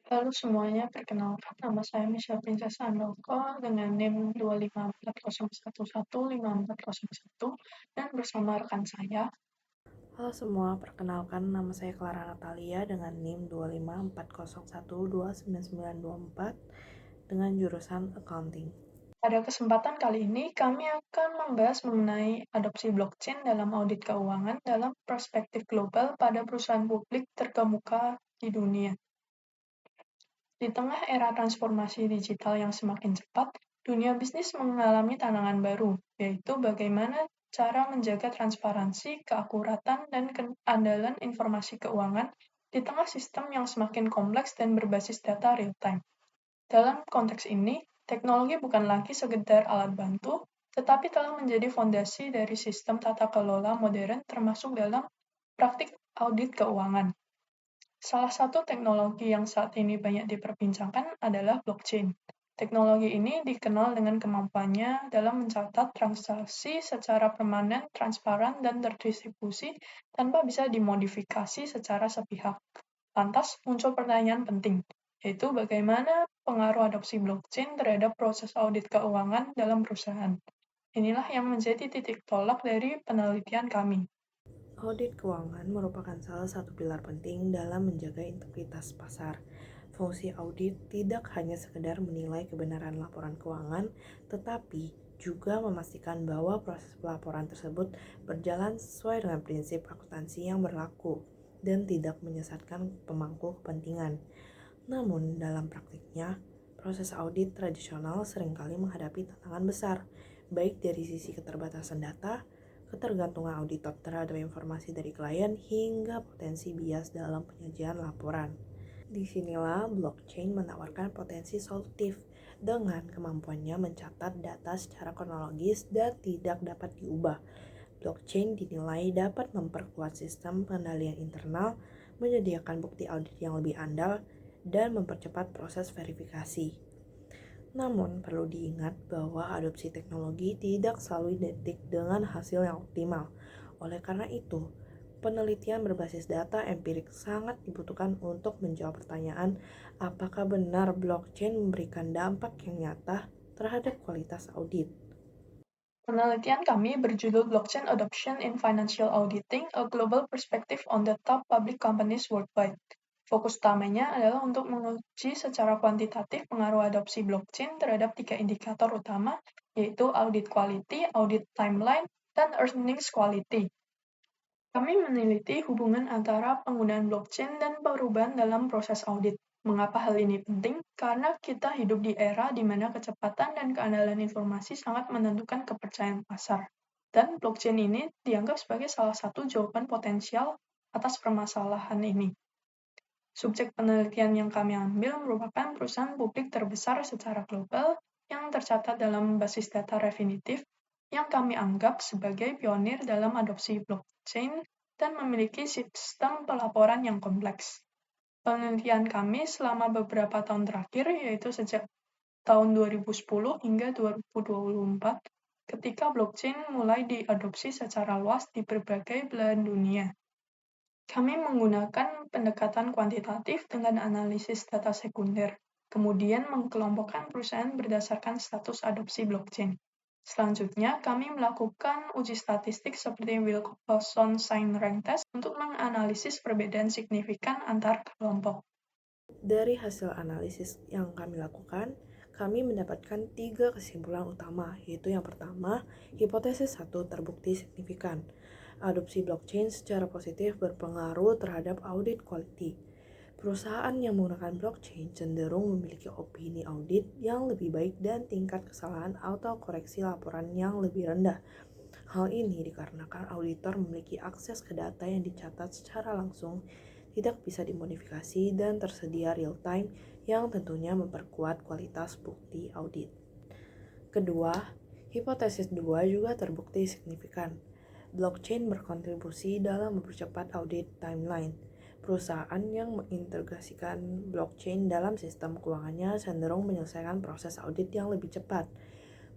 Halo semuanya, perkenalkan nama saya Michelle Princess Andoko dengan NIM 25401115401 dan bersama rekan saya. Halo semua, perkenalkan nama saya Clara Natalia dengan NIM 25401299924 dengan jurusan Accounting. Pada kesempatan kali ini, kami akan membahas mengenai adopsi blockchain dalam audit keuangan dalam perspektif global pada perusahaan publik terkemuka di dunia. Di tengah era transformasi digital yang semakin cepat, dunia bisnis mengalami tantangan baru, yaitu bagaimana cara menjaga transparansi, keakuratan, dan keandalan informasi keuangan di tengah sistem yang semakin kompleks dan berbasis data real-time. Dalam konteks ini, teknologi bukan lagi sekedar alat bantu, tetapi telah menjadi fondasi dari sistem tata kelola modern termasuk dalam praktik audit keuangan. Salah satu teknologi yang saat ini banyak diperbincangkan adalah blockchain. Teknologi ini dikenal dengan kemampuannya dalam mencatat transaksi secara permanen, transparan, dan terdistribusi tanpa bisa dimodifikasi secara sepihak. Lantas muncul pertanyaan penting, yaitu bagaimana pengaruh adopsi blockchain terhadap proses audit keuangan dalam perusahaan. Inilah yang menjadi titik tolak dari penelitian kami. Audit keuangan merupakan salah satu pilar penting dalam menjaga integritas pasar. Fungsi audit tidak hanya sekedar menilai kebenaran laporan keuangan, tetapi juga memastikan bahwa proses pelaporan tersebut berjalan sesuai dengan prinsip akuntansi yang berlaku dan tidak menyesatkan pemangku kepentingan. Namun, dalam praktiknya, proses audit tradisional seringkali menghadapi tantangan besar, baik dari sisi keterbatasan data, ketergantungan auditor terhadap informasi dari klien, hingga potensi bias dalam penyajian laporan. Disinilah blockchain menawarkan potensi solutif dengan kemampuannya mencatat data secara kronologis dan tidak dapat diubah. Blockchain dinilai dapat memperkuat sistem pengendalian internal, menyediakan bukti audit yang lebih andal, dan mempercepat proses verifikasi. Namun, perlu diingat bahwa adopsi teknologi tidak selalu identik dengan hasil yang optimal. Oleh karena itu, penelitian berbasis data empirik sangat dibutuhkan untuk menjawab pertanyaan apakah benar blockchain memberikan dampak yang nyata terhadap kualitas audit. Penelitian kami berjudul Blockchain Adoption in Financial Auditing: A Global Perspective on the Top Public Companies Worldwide. Fokus utamanya adalah untuk menguji secara kuantitatif pengaruh adopsi blockchain terhadap 3 indikator utama, yaitu audit quality, audit timeline, dan earnings quality. Kami meneliti hubungan antara penggunaan blockchain dan perubahan dalam proses audit. Mengapa hal ini penting? Karena kita hidup di era di mana kecepatan dan keandalan informasi sangat menentukan kepercayaan pasar. Dan blockchain ini dianggap sebagai salah satu jawaban potensial atas permasalahan ini. Subjek penelitian yang kami ambil merupakan perusahaan publik terbesar secara global yang tercatat dalam basis data Refinitiv yang kami anggap sebagai pionir dalam adopsi blockchain dan memiliki sistem pelaporan yang kompleks. Penelitian kami selama beberapa tahun terakhir, yaitu sejak tahun 2010 hingga 2024, ketika blockchain mulai diadopsi secara luas di berbagai belahan dunia. Kami menggunakan pendekatan kuantitatif dengan analisis data sekunder, kemudian mengkelompokkan perusahaan berdasarkan status adopsi blockchain. Selanjutnya, kami melakukan uji statistik seperti Wilson Sign Rank Test untuk menganalisis perbedaan signifikan antar kelompok. Dari hasil analisis yang kami lakukan, kami mendapatkan 3 kesimpulan utama, yaitu yang pertama, hipotesis 1 terbukti signifikan. Adopsi blockchain secara positif berpengaruh terhadap audit quality. Perusahaan yang menggunakan blockchain cenderung memiliki opini audit yang lebih baik dan tingkat kesalahan atau koreksi laporan yang lebih rendah. Hal ini dikarenakan auditor memiliki akses ke data yang dicatat secara langsung, tidak bisa dimodifikasi, dan tersedia real-time yang tentunya memperkuat kualitas bukti audit. Kedua, hipotesis 2 juga terbukti signifikan. Blockchain berkontribusi dalam mempercepat audit timeline. Perusahaan yang mengintegrasikan blockchain dalam sistem keuangannya cenderung menyelesaikan proses audit yang lebih cepat.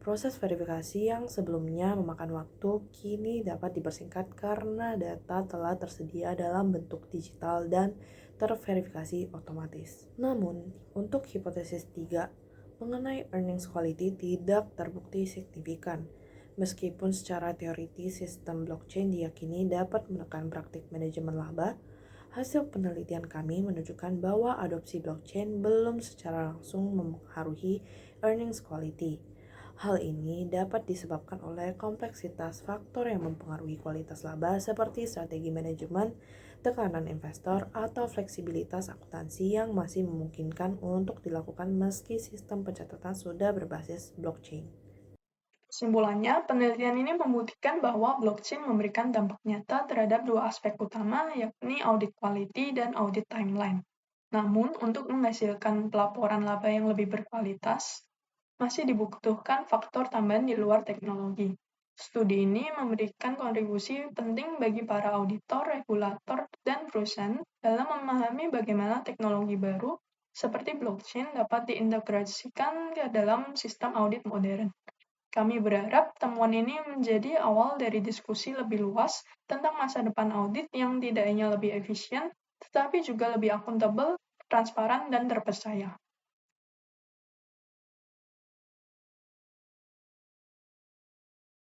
Proses verifikasi yang sebelumnya memakan waktu kini dapat dipersingkat karena data telah tersedia dalam bentuk digital dan terverifikasi otomatis. Namun, untuk hipotesis 3 mengenai earnings quality tidak terbukti signifikan. Meskipun secara teoritis sistem blockchain diyakini dapat menekan praktik manajemen laba, hasil penelitian kami menunjukkan bahwa adopsi blockchain belum secara langsung mempengaruhi earnings quality. Hal ini dapat disebabkan oleh kompleksitas faktor yang mempengaruhi kualitas laba seperti strategi manajemen, tekanan investor, atau fleksibilitas akuntansi yang masih memungkinkan untuk dilakukan meski sistem pencatatan sudah berbasis blockchain. Kesimpulannya, penelitian ini membuktikan bahwa blockchain memberikan dampak nyata terhadap dua aspek utama, yakni audit quality dan audit timeline. Namun, untuk menghasilkan pelaporan laba yang lebih berkualitas, masih dibutuhkan faktor tambahan di luar teknologi. Studi ini memberikan kontribusi penting bagi para auditor, regulator, dan perusahaan dalam memahami bagaimana teknologi baru seperti blockchain dapat diintegrasikan ke dalam sistem audit modern. Kami berharap temuan ini menjadi awal dari diskusi lebih luas tentang masa depan audit yang tidak hanya lebih efisien, tetapi juga lebih akuntabel, transparan, dan terpercaya.